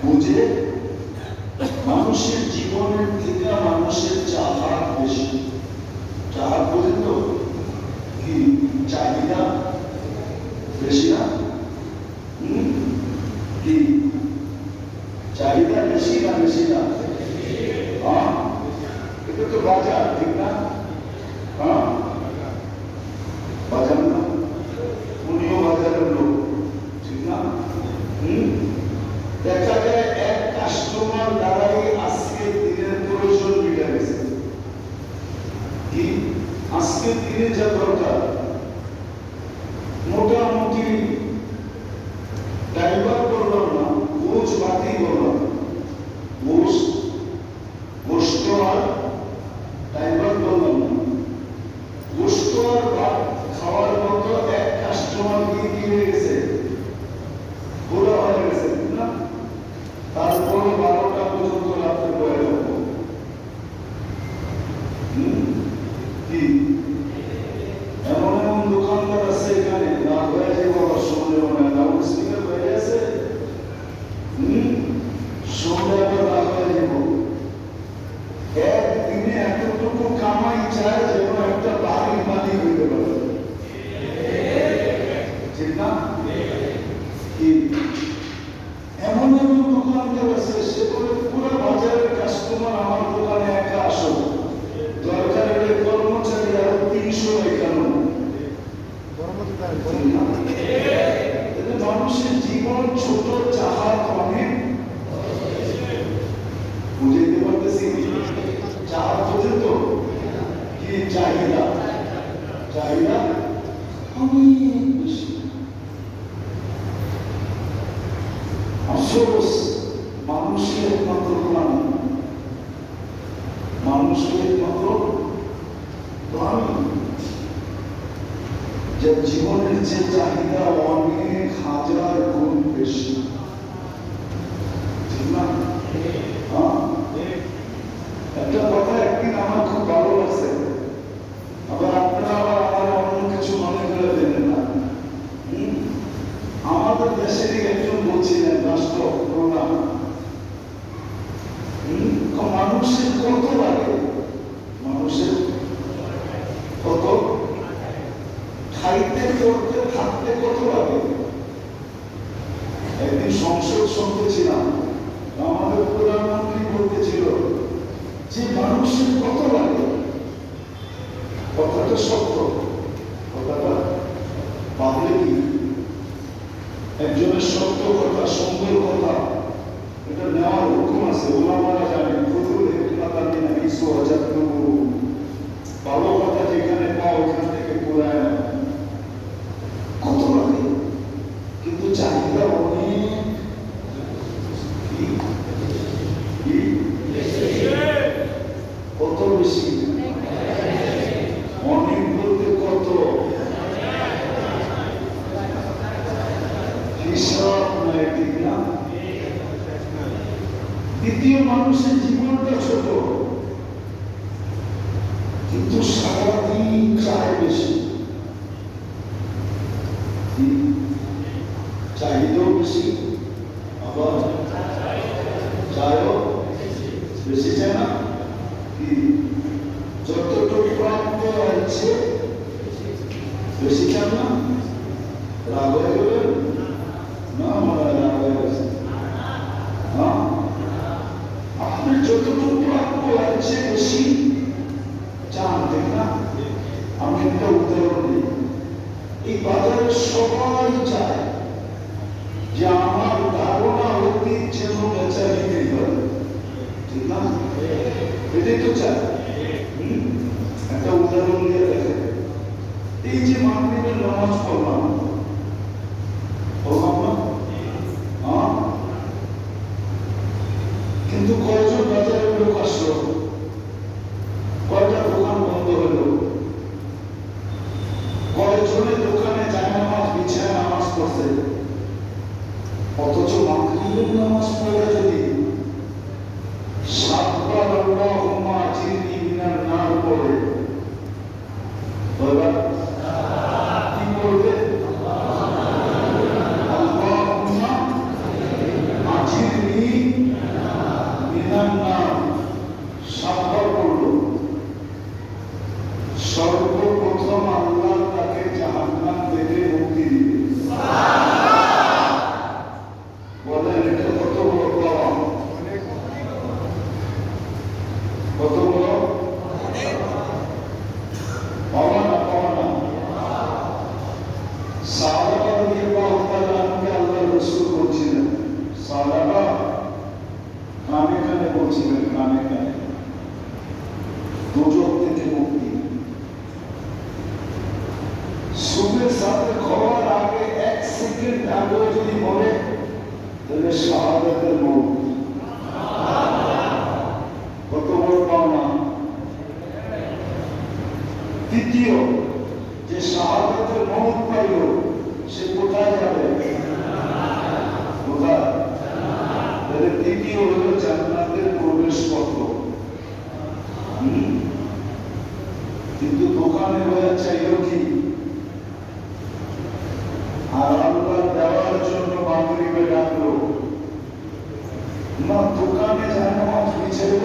বুঝে মানুষের জীবনের থেকে মানুষের চাহাত বেশি। চাহাত বোঝেন তো কি? চাহিদা বেশি না? কি চাহিদা বেশি না? বেশি না? হ্যাঁ, এটা তো বাজার, ঠিক না? হ্যাঁ, বাজার না, উনিও বাজারের লোক, ঠিক না? দেখা যায় এক কাস্টমার দ্বারাই আজকে দিনের প্রয়োজন মিটে গেছে। কি আজকে দিনে যা দরকার, মোটামুটি ড্রাইভার করলাম না, বোঝ বাতি করলাম, গোস্ত আর ড্রাইভার করলাম না, গোস্ত আর ভাত খাওয়ার মতো এক কাস্টমার দিয়ে কি হয়ে গেছে, পুরো হয়ে গেছে না? তারপরে 12টা পর্যন্ত রাত্রে বয়ে যাবো। কি এমন এমন দোকানদার আছে এখানে, না হয়ে যাবো আবার সন্ধ্যে মনে হয় লাউড স্পিকার হয়ে আছে, সন্ধ্যে আবার না হয়ে যাবো। একদিনে এতটুকু কামাই চায় যেন একটা বাড়ির মালিক হইতে পারে, ঠিক না? কি এমন এমন দোকানদার আছে, সে বলে পুরো বাজারের কাস্টমার আমার দোকানে একা আসো, দরকার হলে কর্মচারী আরো 300 এখানে। মানুষের জীবন ছোট, চাহাত অনেক। বুঝতে পারতেছি? চাহাত বোঝে তো কি? চাহিদা, চাহিদা অনেক বেশি। আফসোস, মানুষের একমাত্র প্রাণী, মানুষের একমাত্র প্রাণী যার জীবনের যে চাহিদা অনেক হাজার গুণ বেশি, ঠিক না? একটা কথা একদিন আমার খুব ভালো লাগছে, আবার আপনারা আবার আমার অন্য কিছু মনে করে দেবেন না। আমাদের দেশেরই একজন বলছিলেন রাষ্ট্র প্রধান, মানুষের কত লাগে, মানুষের কত খাইতে পড়তে থাকতে কত লাগে। একদিন সংসদ শুনতেছিলাম, আমাদের প্রধানমন্ত্রী বলতেছিল যে মানুষের কত লাগে। কথাটা সত্য, কথাটা ভাবলে কি একজনের সত্য কথা, সুন্দর কথা, এটা নেওয়ার হুকুম আছে, ওলামারা জানেন। ভালো কথা যেখানে পাও ওখান থেকে পুরায় না, কত লাগে। কিন্তু চাহিদা অনেক কত বেশি, অনেক বলতে কত হিসাব নাই, ঠিক না? দ্বিতীয়, মানুষের জীবনটা ছোট, কিন্তু সারাদিন চায় বেশি, চাহিদাও বেশি, আবার চায়ও বেশি, চায় না? কি যতটুকু প্রাপ্ত হচ্ছে বেশি চান না? রাগ হয়ে গেলেন না? আমার রাগ হয়ে গেছে। হ্যাঁ, আপনি যতটুকু প্রাপ্য হচ্ছে বেশি চান, ঠিক না? আমি একটা উদাহরণ দিই। এই বাজারে সবাই চায় যে আমার ধারণা অতীত যেন বেচা বিক্রি করে, ঠিক না? এটাই তো চায়। একটা উদাহরণ দিয়ে দেখে, এই যে মাগরিবের নামাজ পড়লাম, কিন্তু কয়জন বাজারের লোক আসলো, কয়টা দোকান বন্ধ হলো, কয়জনের দোকানে যায় নামাজ বিছায় নামাজ পড়ছে। অথচ মাগরিবের নামাজ পড়ে যদি 7 বার আল্লাহুম্মা আজিরনি মিনান নার পড়ে, কি বলবে? আল্লাহুম্মা আজিরনি কানে কানে দোজখ থেকে মুক্তি। সুখের সাথে খাওয়ার আগে 1 সেকেন্ড আগে যদি মরে তাহলে শাহাদাতের মৌত। কত বড় পাওনা। তৃতীয়, যে শাহাদাতের মৌত পাইল সে কোথায় যাবে? কোথায়? তাহলে তৃতীয় হলো জান্নাতের প্রবেশ পত্র। কিন্তু দোকানে হয়ে চাইল কি? আর আল্লাহ দেওয়ার জন্য মাগরিবে ডাকলো না, দোকানে যায় নামাজ পিছিয়ে